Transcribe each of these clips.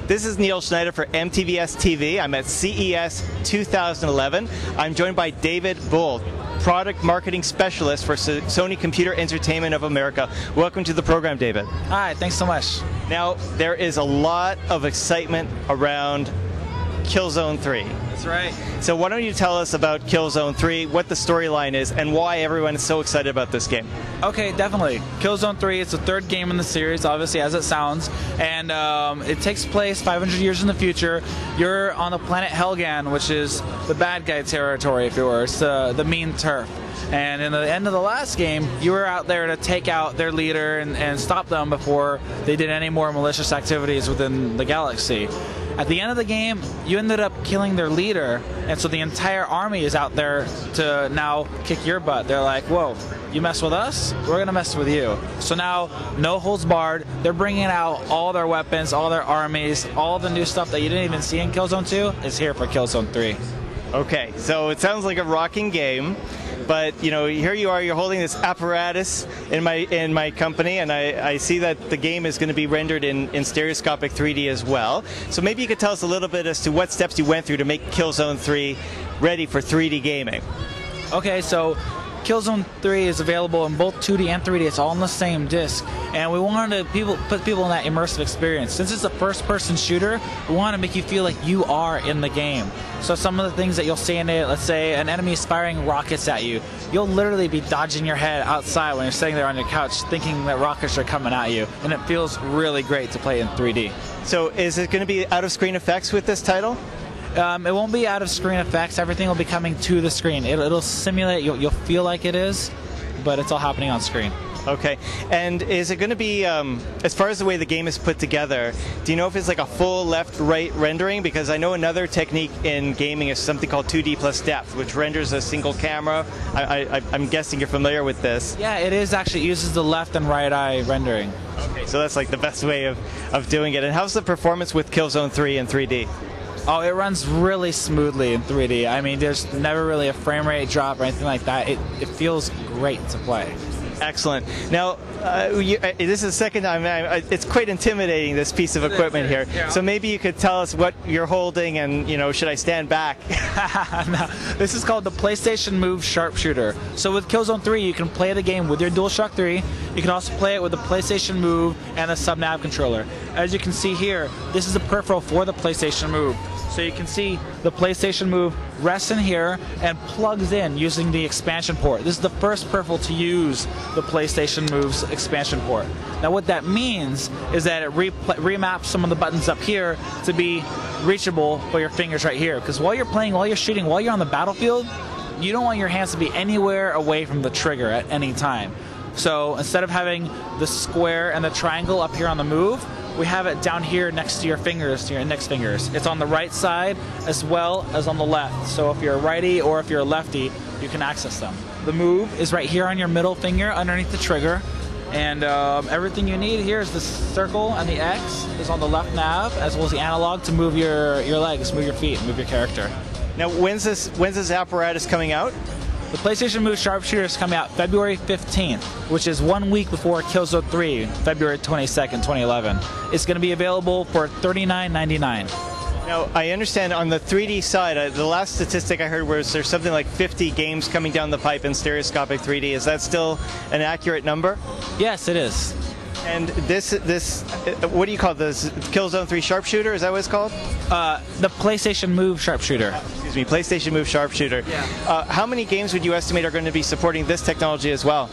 This is Neil Schneider for MTBS-TV. I'm at CES 2011. I'm joined by David Bull, Product Marketing Specialist for Sony Computer Entertainment of America. Welcome to the program, David. Hi, thanks so much. Now, there is a lot of excitement around Killzone 3. That's right. So why don't you tell us about Killzone 3, what the storyline is, and why everyone is so excited about this game? Okay, definitely. Killzone 3, it's the third game in the series, obviously, as it sounds, and it takes place 500 years in the future. You're on the planet Helghan, which is the bad guy territory, if you were. It's the mean turf. And in the end of the last game, you were out there to take out their leader and stop them before they did any more malicious activities within the galaxy. At the end of the game, you ended up killing their leader, and so the entire army is out there to now kick your butt. They're like, whoa, you mess with us? We're going to mess with you. So now, no holds barred. They're bringing out all their weapons, all their armies, all the new stuff that you didn't even see in Killzone 2 is here for Killzone 3. Okay, so it sounds like a rocking game. But you know, here you are. You're holding this apparatus in my company, and I see that the game is going to be rendered in stereoscopic 3D as well. So maybe you could tell us a little bit as to what steps you went through to make Killzone 3 ready for 3D gaming. Okay, so Killzone 3 is available in both 2D and 3D. It's all on the same disc, and we wanted to put people in that immersive experience. Since it's a first-person shooter, we want to make you feel like you are in the game. So some of the things that you'll see in it, let's say an enemy is firing rockets at you, you'll literally be dodging your head outside when you're sitting there on your couch thinking that rockets are coming at you, and it feels really great to play in 3D. So is it going to be out-of-screen effects with this title? It won't be out of screen effects. Everything will be coming to the screen. It'll simulate. You'll feel like it is, but it's all happening on screen. Okay. And is it going to be, as far as the way the game is put together, do you know if it's like a full left-right rendering? Because I know another technique in gaming is something called 2D plus depth, which renders a single camera. I'm guessing you're familiar with this. Yeah, it is actually. It uses the left and right eye rendering. Okay, so that's like the best way of doing it. And how's the performance with Killzone 3 in 3D? Oh, it runs really smoothly in 3D. I mean, there's never really a frame rate drop or anything like that. It feels great to play. Excellent. Now, this is the second time. It's quite intimidating, this piece of equipment here. Yeah. So maybe you could tell us what you're holding, and should I stand back? No, this is called the PlayStation Move Sharpshooter. So with Killzone 3, you can play the game with your DualShock 3. You can also play it with the PlayStation Move and the sub-nav controller. As you can see here, this is a peripheral for the PlayStation Move. So you can see the PlayStation Move rests in here and plugs in using the expansion port. This is the first peripheral to use the PlayStation Move's expansion port. Now what that means is that it remaps some of the buttons up here to be reachable by your fingers right here. Because while you're playing, while you're shooting, while you're on the battlefield, you don't want your hands to be anywhere away from the trigger at any time. So instead of having the square and the triangle up here on the Move, we have it down here next to your fingers, to your index fingers. It's on the right side as well as on the left. So if you're a righty or if you're a lefty, you can access them. The Move is right here on your middle finger underneath the trigger. And everything you need here is the circle, and the X is on the left nav, as well as the analog to move your legs, move your feet, move your character. Now, when's this apparatus coming out? The PlayStation Move Sharpshooter is coming out February 15th, which is 1 week before Killzone 3, February 22nd, 2011. It's going to be available for $39.99. Now, I understand on the 3D side, the last statistic I heard was there's something like 50 games coming down the pipe in stereoscopic 3D. Is that still an accurate number? Yes, it is. And this, what do you call this? Killzone 3 Sharpshooter? Is that what it's called? The PlayStation Move Sharpshooter. Excuse me, PlayStation Move Sharpshooter. Yeah. How many games would you estimate are going to be supporting this technology as well?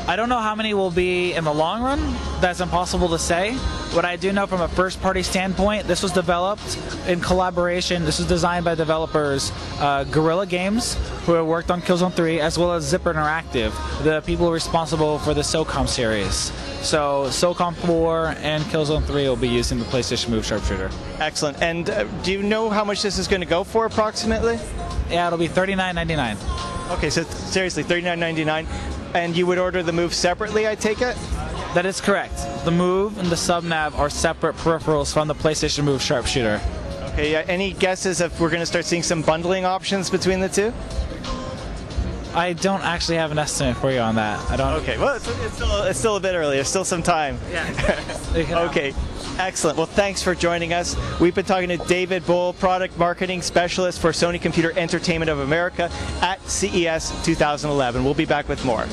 I don't know how many will be in the long run. That's impossible to say. What I do know from a first-party standpoint, this was developed in collaboration. This was designed by developers Guerrilla Games, who have worked on Killzone 3, as well as Zipper Interactive, the people responsible for the SOCOM series. So SOCOM 4 and Killzone 3 will be using the PlayStation Move Sharpshooter. Excellent. And do you know how much this is going to go for approximately? Yeah, it'll be $39.99. Okay, so seriously, $39.99. And you would order the Move separately, I take it? That is correct. The Move and the sub-nav are separate peripherals from the PlayStation Move Sharpshooter. Okay, any guesses if we're going to start seeing some bundling options between the two? I don't actually have an estimate for you on that. I don't. Okay, well, it's still a bit early. There's still some time. Yeah. Okay, excellent. Well, thanks for joining us. We've been talking to David Bull, Product Marketing Specialist for Sony Computer Entertainment of America at CES 2011. We'll be back with more.